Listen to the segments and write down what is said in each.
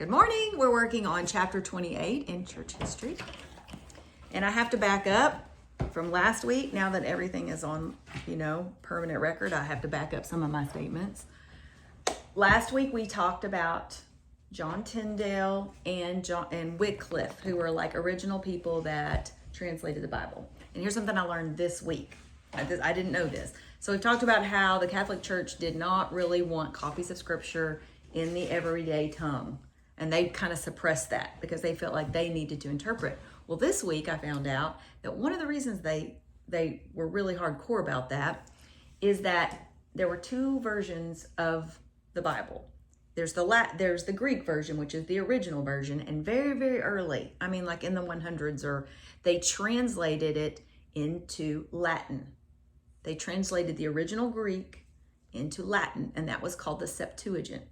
Good morning. We're working on chapter 28 in church history. And I have to back up from last week. Now that everything is on, permanent record, I have to back up some of my statements. Last week we talked about John Tyndale and Wycliffe, who were like original people that translated the Bible. And here's something I learned this week. I didn't know this. So we've talked about how the Catholic Church did not really want copies of Scripture in the everyday tongue. And they kind of suppressed that because they felt like they needed to interpret. Well, this week I found out that one of the reasons they were really hardcore about that is that there were two versions of the Bible. There's the Greek version, which is the original version, and very, very early, like in the 100s, they translated it into Latin. They translated the original Greek into Latin, and that was called the Septuagint.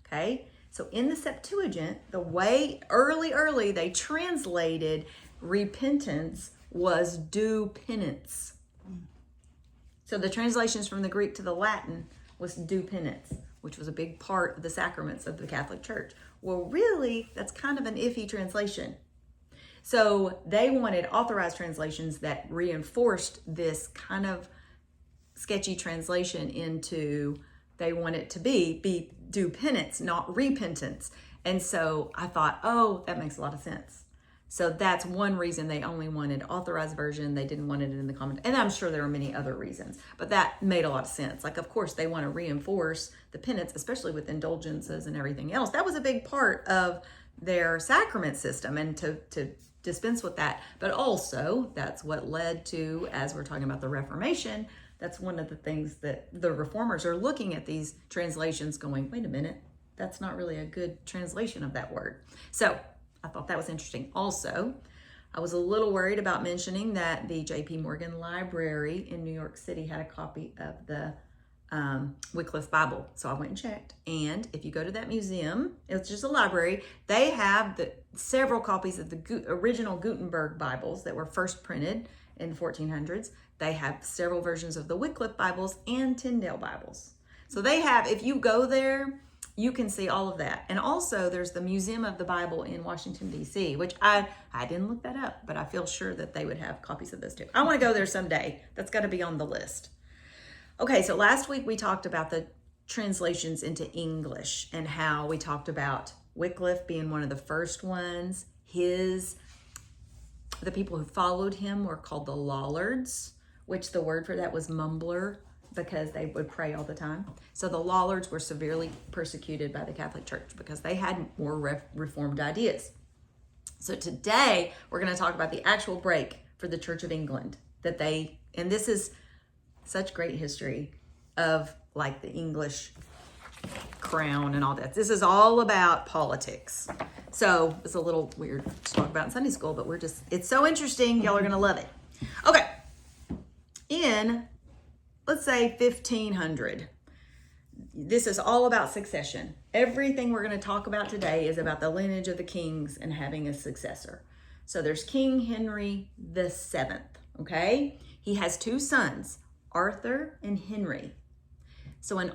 Okay? So in the Septuagint, the way early they translated repentance was do penance. So the translations from the Greek to the Latin was do penance, which was a big part of the sacraments of the Catholic Church. Well, really, that's kind of an iffy translation. So they wanted authorized translations that reinforced this kind of sketchy translation into, they want it to be do penance, not repentance. And so I thought, oh, that makes a lot of sense. So that's one reason they only wanted authorized version. They didn't want it in the comment. And I'm sure there are many other reasons, but that made a lot of sense. Like, of course, they want to reinforce the penance, especially with indulgences and everything else. That was a big part of their sacrament system, and to dispense with that. But also, that's what led to, as we're talking about the Reformation, that's one of the things that the reformers are looking at these translations going, wait a minute, that's not really a good translation of that word. So I thought that was interesting. Also, I was a little worried about mentioning that the J.P. Morgan Library in New York City had a copy of the Wycliffe Bible. So I went and checked. And if you go to that museum, it's just a library, they have several copies of the original Gutenberg Bibles that were first printed in the 1400s. They have several versions of the Wycliffe Bibles and Tyndale Bibles. So they have, if you go there, you can see all of that. And also there's the Museum of the Bible in Washington, D.C., which I didn't look that up, but I feel sure that they would have copies of those too. I want to go there someday. That's got to be on the list. Okay, so last week we talked about the translations into English and how we talked about Wycliffe being one of the first ones. The people who followed him were called the Lollards, which the word for that was mumbler, because they would pray all the time. So the Lollards were severely persecuted by the Catholic Church because they had more reformed ideas. So today we're going to talk about the actual break for the Church of England and this is such great history of like the English crown and all that. This is all about politics. So it's a little weird to talk about in Sunday school, but it's so interesting. Y'all are going to love it. Okay. In, let's say 1500, this is all about succession. Everything we're going to talk about today is about the lineage of the kings and having a successor. So there's King Henry VII, okay? He has two sons, Arthur and Henry. So when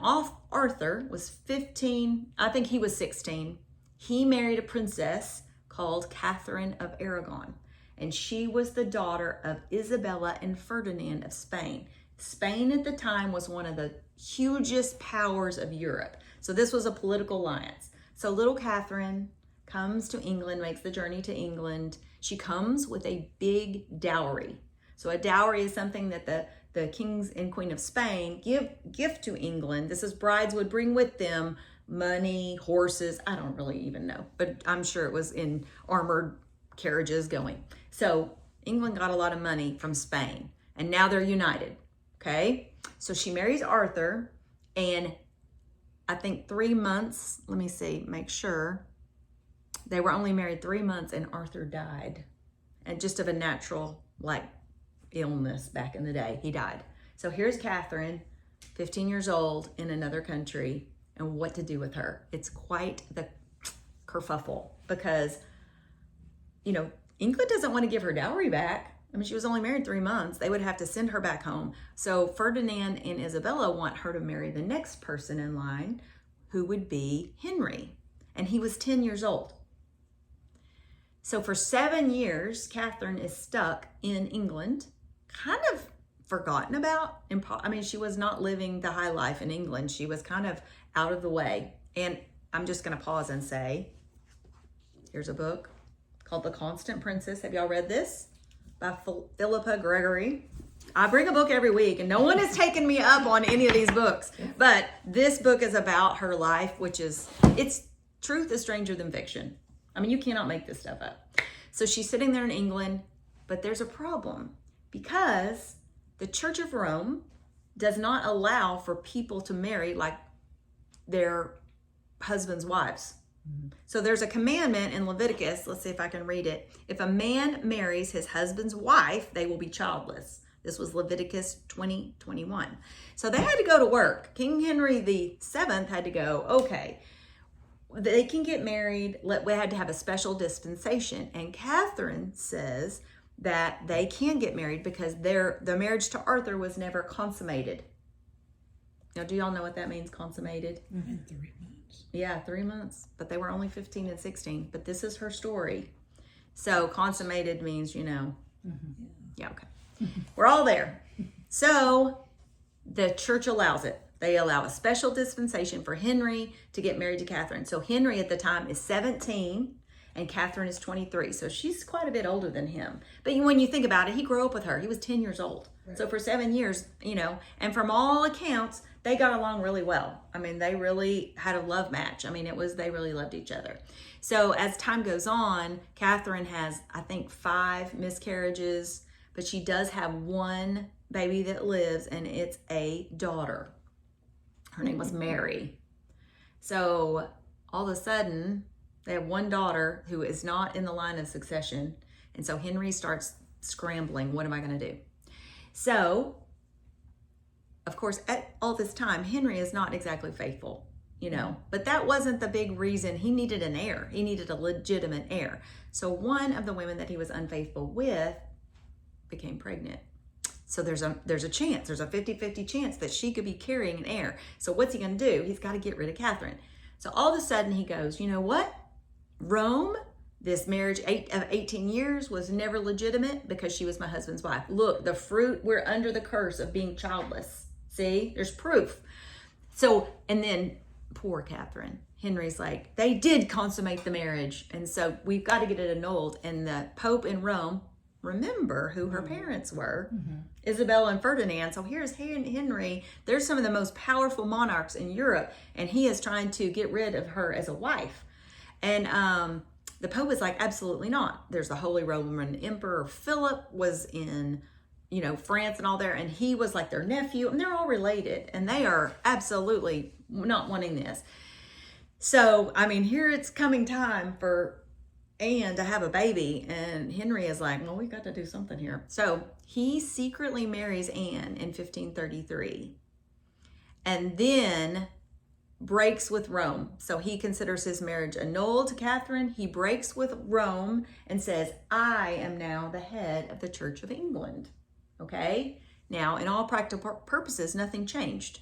Arthur was 15, I think he was 16, he married a princess called Catherine of Aragon. And she was the daughter of Isabella and Ferdinand of Spain. Spain at the time was one of the hugest powers of Europe. So this was a political alliance. So little Catherine comes to England, makes the journey to England. She comes with a big dowry. So a dowry is something that the kings and queen of Spain give to England. This is brides would bring with them money, horses. I don't really even know, but I'm sure it was in armored carriages going. So England got a lot of money from Spain, and now they're united. Okay. So she marries Arthur, and I think 3 months, let me see, make sure. They were only married 3 months and Arthur died, and just of a natural illness back in the day. He died. So here's Catherine, 15 years old in another country, and what to do with her. It's quite the kerfuffle because, England doesn't want to give her dowry back. She was only married 3 months. They would have to send her back home. So Ferdinand and Isabella want her to marry the next person in line, who would be Henry. and he was 10 years old. So for 7 years, Catherine is stuck in England, kind of forgotten about. I mean, she was not living the high life in England. She was kind of out of the way. And I'm just going to pause and say, here's a book called The Constant Princess. Have y'all read this? By Philippa Gregory. I bring a book every week, and no one has taken me up on any of these books. But this book is about her life, it's truth is stranger than fiction. I mean, you cannot make this stuff up. So she's sitting there in England, but there's a problem because the Church of Rome does not allow for people to marry like their husbands' wives. So there's a commandment in Leviticus. Let's see if I can read it. If a man marries his husband's wife, they will be childless. This was Leviticus 20:21. So they had to go to work. King Henry VII had to go, okay, they can get married. We had to have a special dispensation. And Catherine says that they can get married because the marriage to Arthur was never consummated. Now, do y'all know what that means, consummated? In 3 months. Yeah, 3 months. But they were only 15 and 16. But this is her story. So consummated means, Yeah, okay. We're all there. So the church allows it. They allow a special dispensation for Henry to get married to Catherine. So Henry at the time is 17 and Catherine is 23. So she's quite a bit older than him. But when you think about it, he grew up with her. He was 10 years old. Right. So for 7 years, and from all accounts, they got along really well. I mean, they really had a love match. I mean, they really loved each other. So as time goes on, Catherine has, I think, 5 miscarriages, but she does have one baby that lives, and it's a daughter. Her name was Mary. So all of a sudden, they have one daughter who is not in the line of succession. And so Henry starts scrambling. What am I going to do? So, of course, at all this time, Henry is not exactly faithful, but that wasn't the big reason. He needed an heir. He needed a legitimate heir. So one of the women that he was unfaithful with became pregnant. So there's a chance, there's a 50-50 chance that she could be carrying an heir. So what's he going to do? He's got to get rid of Catherine. So all of a sudden he goes, you know what? Rome, this marriage of 18 years was never legitimate because she was my husband's wife. Look, the fruit, we're under the curse of being childless. See, there's proof. So, and then poor Catherine. Henry's like, they did consummate the marriage. And so we've got to get it annulled. And the Pope in Rome, remember who her parents were, Isabella and Ferdinand. So here's Henry. They're some of the most powerful monarchs in Europe, and he is trying to get rid of her as a wife. And the Pope is like, absolutely not. There's the Holy Roman Emperor Philip was in, France and all there, and he was like their nephew, and they're all related, and they are absolutely not wanting this. So, I mean, here it's coming time for Anne to have a baby, and Henry is like, well, we got to do something here. So he secretly marries Anne in 1533 and then breaks with Rome. So he considers his marriage annulled to Catherine. He breaks with Rome and says, I am now the head of the Church of England. Okay? Now, in all practical purposes, nothing changed.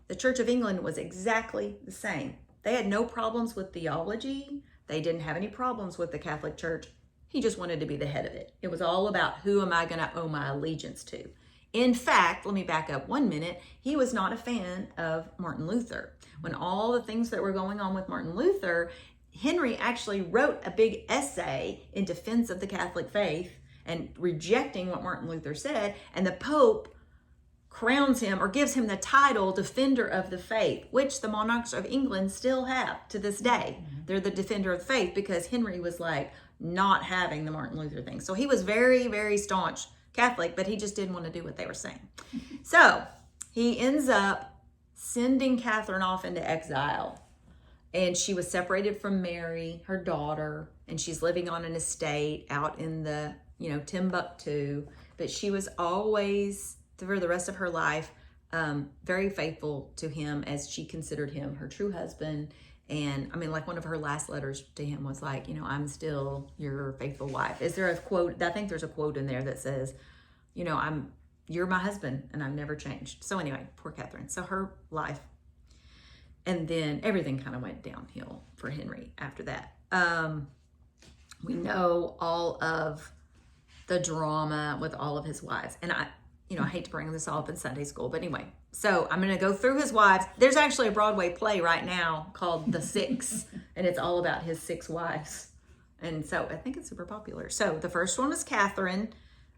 The Church of England was exactly the same. They had no problems with theology. They didn't have any problems with the Catholic Church. He just wanted to be the head of it. It was all about who am I going to owe my allegiance to. In fact, let me back up 1 minute. He was not a fan of Martin Luther. When all the things that were going on with Martin Luther, Henry actually wrote a big essay in defense of the Catholic faith and rejecting what Martin Luther said. And the Pope crowns him or gives him the title Defender of the Faith, which the monarchs of England still have to this day. They're the Defender of the Faith because Henry was like not having the Martin Luther thing. So he was very, very staunch Catholic, but he just didn't want to do what they were saying. So he ends up sending Catherine off into exile. And she was separated from Mary, her daughter, and she's living on an estate out in the, Timbuktu. But she was always, for the rest of her life, very faithful to him as she considered him her true husband. And I mean, like one of her last letters to him was like, I'm still your faithful wife. Is there a quote? I think there's a quote in there that says, you're my husband and I've never changed. So anyway, poor Catherine. So her life. And then everything kind of went downhill for Henry after that. We know all of the drama with all of his wives. And I hate to bring this all up in Sunday school, but anyway. So I'm going to go through his wives. There's actually a Broadway play right now called The Six, and it's all about his 6 wives. And so I think it's super popular. So the first one was Catherine.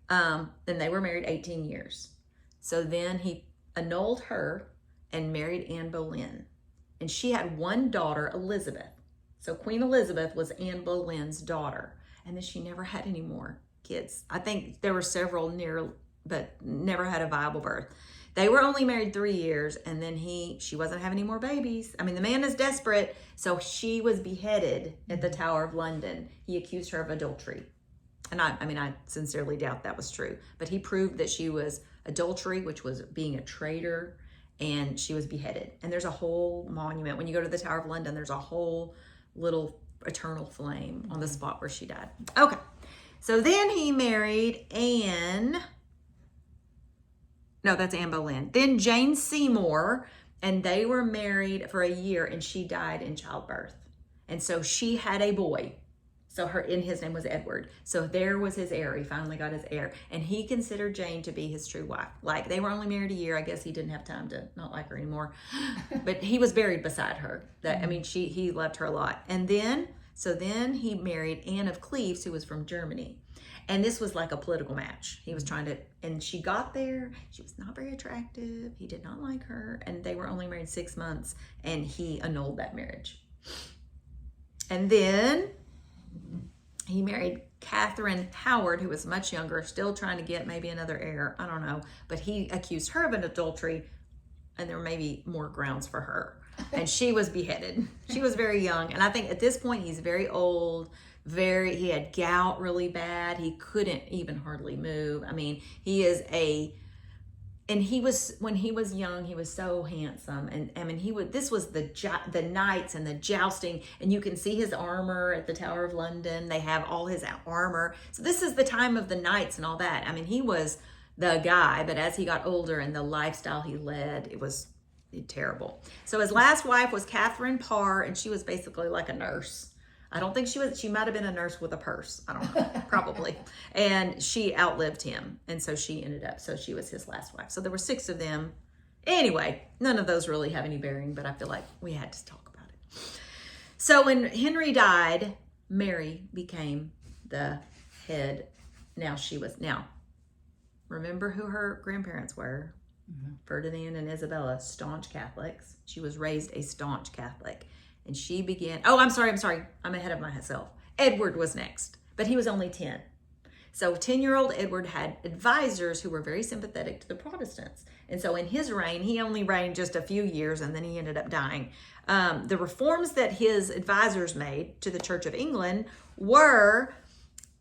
Then they were married 18 years. So then he annulled her and married Anne Boleyn. And she had one daughter, Elizabeth. So Queen Elizabeth was Anne Boleyn's daughter. And then she never had any more kids. I think there were several but never had a viable birth. They were only married 3 years, and then she wasn't having any more babies. I mean, the man is desperate, so she was beheaded at the Tower of London. He accused her of adultery. And I sincerely doubt that was true. But he proved that she was adultery, which was being a traitor, and she was beheaded. And there's a whole monument. When you go to the Tower of London, there's a whole little eternal flame on the spot where she died. Okay. So then he married Anne. No, that's Anne Boleyn. Then Jane Seymour, and they were married for a year, and she died in childbirth. And so she had a boy. So his name was Edward. So there was his heir. He finally got his heir. And he considered Jane to be his true wife. Like, they were only married a year. I guess he didn't have time to not like her anymore. But he was buried beside her. He loved her a lot. And then he married Anne of Cleves, who was from Germany. And this was like a political match. He was trying to, and she got there. She was not very attractive. He did not like her. And they were only married 6 months, and he annulled that marriage. And then he married Catherine Howard, who was much younger, still trying to get maybe another heir. I don't know. But he accused her of an adultery, and there were maybe more grounds for her. And she was beheaded. She was very young. And I think at this point, he's very old. He had gout really bad. He couldn't even hardly move. I mean, when he was young, he was so handsome. And I mean, this was the knights and the jousting, and you can see his armor at the Tower of London. They have all his armor. So this is the time of the knights and all that. I mean, he was the guy, but as he got older and the lifestyle he led, it was terrible. So his last wife was Catherine Parr, and she was basically like a nurse. I don't think she might have been a nurse with a purse. I don't know, probably. And she outlived him. And so she was his last wife. So there were 6 of them. Anyway, none of those really have any bearing, but I feel like we had to talk about it. So when Henry died, Mary became the head. Now, remember who her grandparents were? Mm-hmm. Ferdinand and Isabella, staunch Catholics. She was raised a staunch Catholic. And she began, I'm sorry. I'm ahead of myself. Edward was next, but he was only 10. So 10-year-old Edward had advisors who were very sympathetic to the Protestants. And so in his reign, he only reigned just a few years, and then he ended up dying. The reforms that his advisors made to the Church of England were,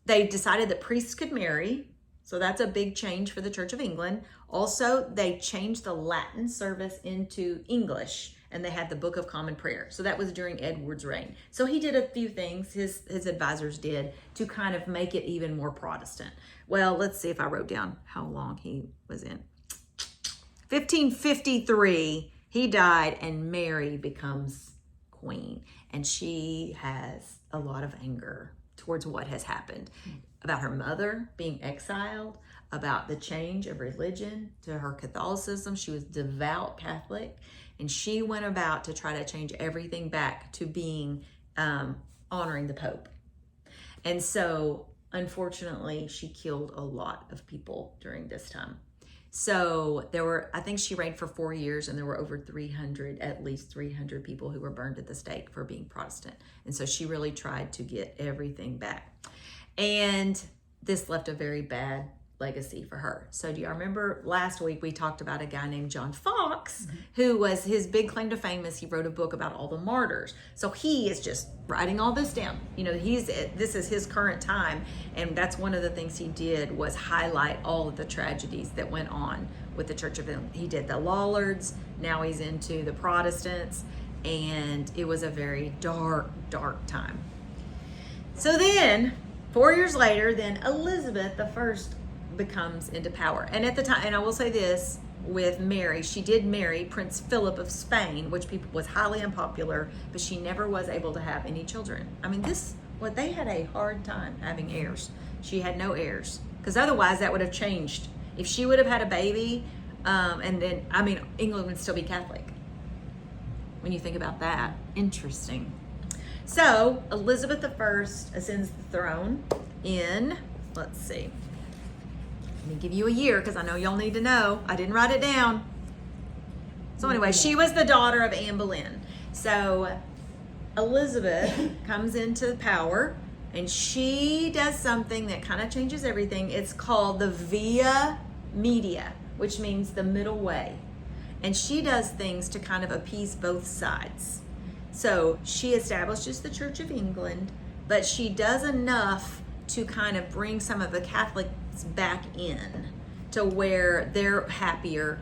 they decided that priests could marry. So that's a big change for the Church of England. Also, they changed the Latin service into English, and they had the Book of Common Prayer. So that was during Edward's reign. So he did a few things, his advisors did, to kind of make it even more Protestant. Well, let's see if I wrote down how long he was in. 1553, he died, and Mary becomes queen. And she has a lot of anger towards what has happened. About her mother being exiled, about the change of religion to her Catholicism. She was devout Catholic, and she went about to try to change everything back to being honoring the Pope. And so, unfortunately, she killed a lot of people during this time. So I think she reigned for 4 years, and there were at least 300 people who were burned at the stake for being Protestant. And so she really tried to get everything back. And this left a very bad legacy for her. So do you remember last week we talked about a guy named John Fox, who was, his big claim to fame is he wrote a book about all the martyrs. So he is just writing all this down. This is his current time, and that's one of the things he did was highlight all of the tragedies that went on with the Church of England. He did the Lollards, now he's into the Protestants, and it was a very dark, dark time. So then 4 years later, then Elizabeth I becomes into power. And at the time, and I will say this, with Mary. She did marry Prince Philip of Spain, which was highly unpopular, but she never was able to have any children. I mean, they had a hard time having heirs. She had no heirs, because otherwise that would have changed. If she would have had a baby, and then, I mean, England would still be Catholic. When you think about that, interesting. So Elizabeth I ascends the throne in, let's see, let me give you a year because I know y'all need to know. I didn't write it down. So anyway, she was the daughter of Anne Boleyn. So Elizabeth comes into power, and she does something that kind of changes everything. It's called the Via Media, which means the middle way. And she does things to kind of appease both sides. So she establishes the Church of England, but she does enough to kind of bring some of the Catholics back in to where they're happier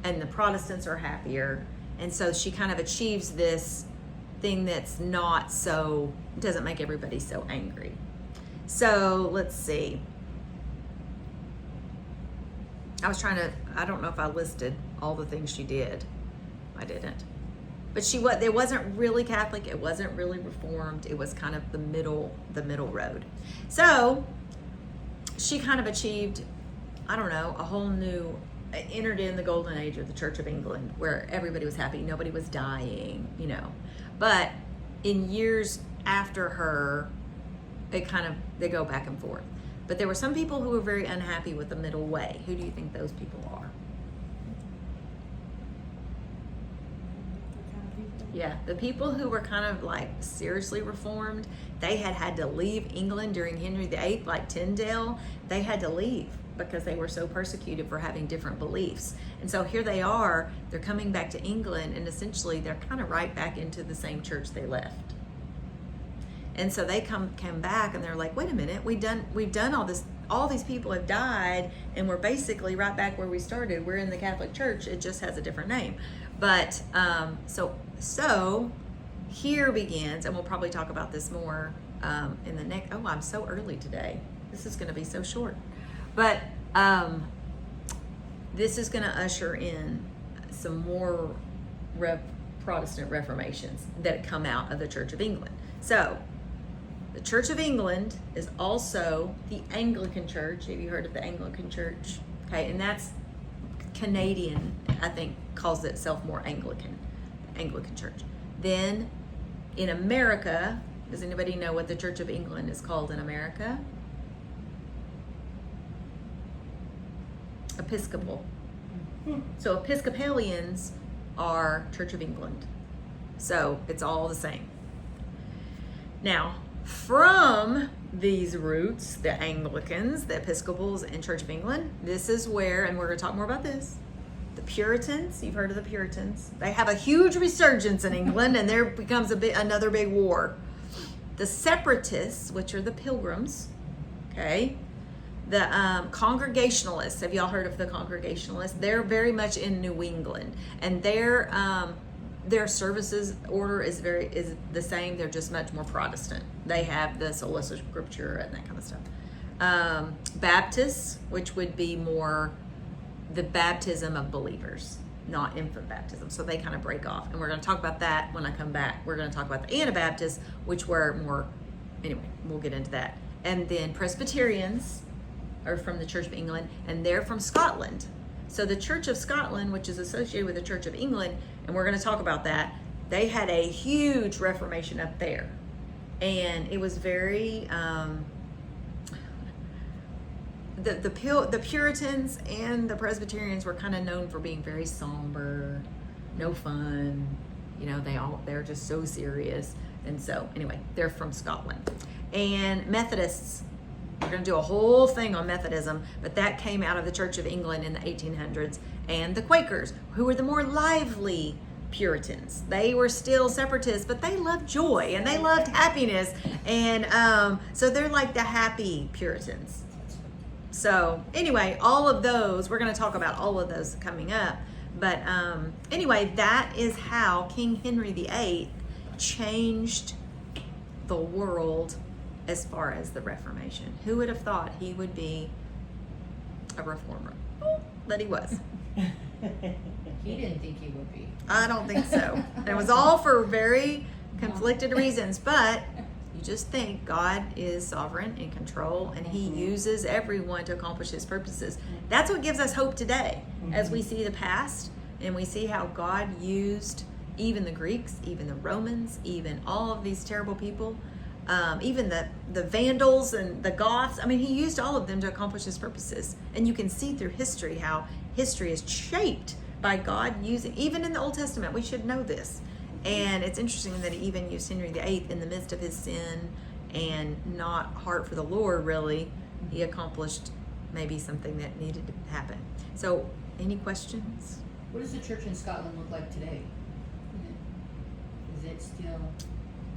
and the Protestants are happier. And so she kind of achieves this thing that's not so, doesn't make everybody so angry. So let's see. I don't know if I listed all the things she did. I didn't. But it wasn't really Catholic, it wasn't really Reformed, it was kind of the middle road. So she kind of achieved, I don't know, a whole new, entered in the golden age of the Church of England, where everybody was happy, nobody was dying, you know. But in years after her, they go back and forth. But there were some people who were very unhappy with the middle way. Who do you think those people are? Yeah, the people who were kind of like seriously reformed, they had to leave England during Henry VIII, like Tyndale. They had to leave because they were so persecuted for having different beliefs. And so here they are, they're coming back to England, and essentially they're kind of right back into the same church they left. And so they come back and they're like, wait a minute, we've done all this, all these people have died, and we're basically right back where we started. We're in the Catholic Church, it just has a different name. But so here begins, and we'll probably talk about this more in the next, oh, I'm so early today. This is gonna be so short. But this is gonna usher in some more Protestant reformations that come out of the Church of England. So the Church of England is also the Anglican Church. Have you heard of the Anglican Church? Okay, and that's Canadian, I think, calls itself more Anglican Church. Then in America, does anybody know what the Church of England is called in America? Episcopal. So Episcopalians are Church of England. So it's all the same. Now, from these roots, the Anglicans, the Episcopals, and Church of England, this is where, and we're going to talk more about this, the Puritans, you've heard of the Puritans, they have a huge resurgence in England, and there becomes another big war. The Separatists, which are the Pilgrims, okay, the Congregationalists, have y'all heard of the Congregationalists? They're very much in New England, and their services order is the same. They're just much more Protestant. They have the sola scriptura and that kind of stuff. Baptists, which would be more the baptism of believers, not infant baptism. So they kind of break off. And we're going to talk about that when I come back. We're going to talk about the Anabaptists, which were more, anyway, we'll get into that. And then Presbyterians are from the Church of England, and they're from Scotland. So the Church of Scotland, which is associated with the Church of England, and we're going to talk about that, they had a huge reformation up there. And it was very, the Puritans and the Presbyterians were kind of known for being very somber, no fun, you know, they're just so serious. And so anyway, they're from Scotland. And Methodists, we're going to do a whole thing on Methodism, but that came out of the Church of England in the 1800s. And the Quakers, who were the more lively Puritans. They were still separatists, but they loved joy and they loved happiness. And so they're like the happy Puritans. So anyway, all of those, we're going to talk about all of those coming up. But anyway, that is how King Henry VIII changed the world as far as the Reformation. Who would have thought he would be a reformer? But he was. He didn't think he would be. I don't think so. It was all for very conflicted reasons, but you just think God is sovereign, in control, and he uses everyone to accomplish his purposes. That's what gives us hope today as we see the past and we see how God used even the Greeks, even the Romans, even all of these terrible people, even the Vandals and the Goths. I mean, he used all of them to accomplish his purposes. And you can see through history how history is shaped by God using, even in the Old Testament, we should know this. And it's interesting that he even used Henry VIII in the midst of his sin and not heart for the Lord, really. He accomplished maybe something that needed to happen. So, any questions? What does the church in Scotland look like today? Is it still...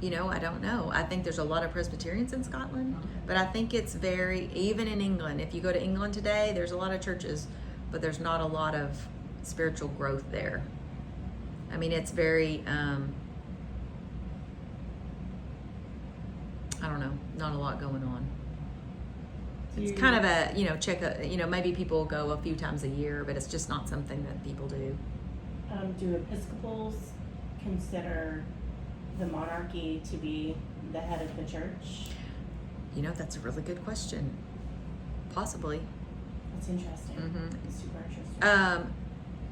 You know, I don't know. I think there's a lot of Presbyterians in Scotland, but I think it's very, even in England, if you go to England today, there's a lot of churches, but there's not a lot of spiritual growth there. I mean, it's very, I don't know, not a lot going on. It's kind of a, maybe people go a few times a year, but it's just not something that people do. Do Episcopals consider the monarchy to be the head of the church? You know, that's a really good question. Possibly. That's interesting. Mm-hmm. It's super interesting.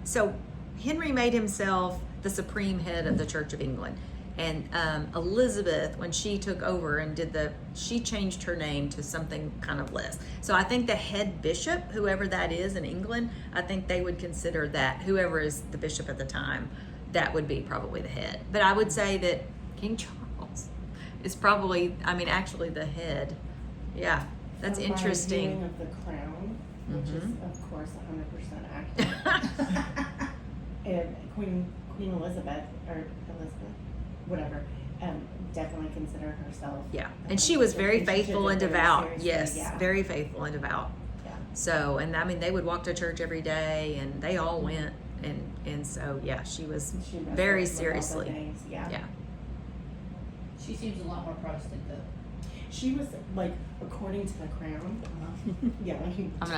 So Henry made himself the supreme head of the Church of England. And Elizabeth, when she took over and she changed her name to something kind of less. So I think the head bishop, whoever that is in England, I think they would consider that, whoever is the bishop at the time, that would be probably the head. But I would say that King Charles is probably, actually the head. Yeah, that's So interesting. My viewing of the crown, which is of course 100% accurate. And Queen Elizabeth, whatever, definitely consider herself. Yeah, and she was very faithful and devout. seriously, Yes, yeah. very faithful and devout. Yeah. So, and they would walk to church every day, and they all went, and so yeah, she was She wrestled very with all the seriously. things, yeah. Yeah. She seems a lot more Protestant, though. She was like, according to the crown. Yeah. I'm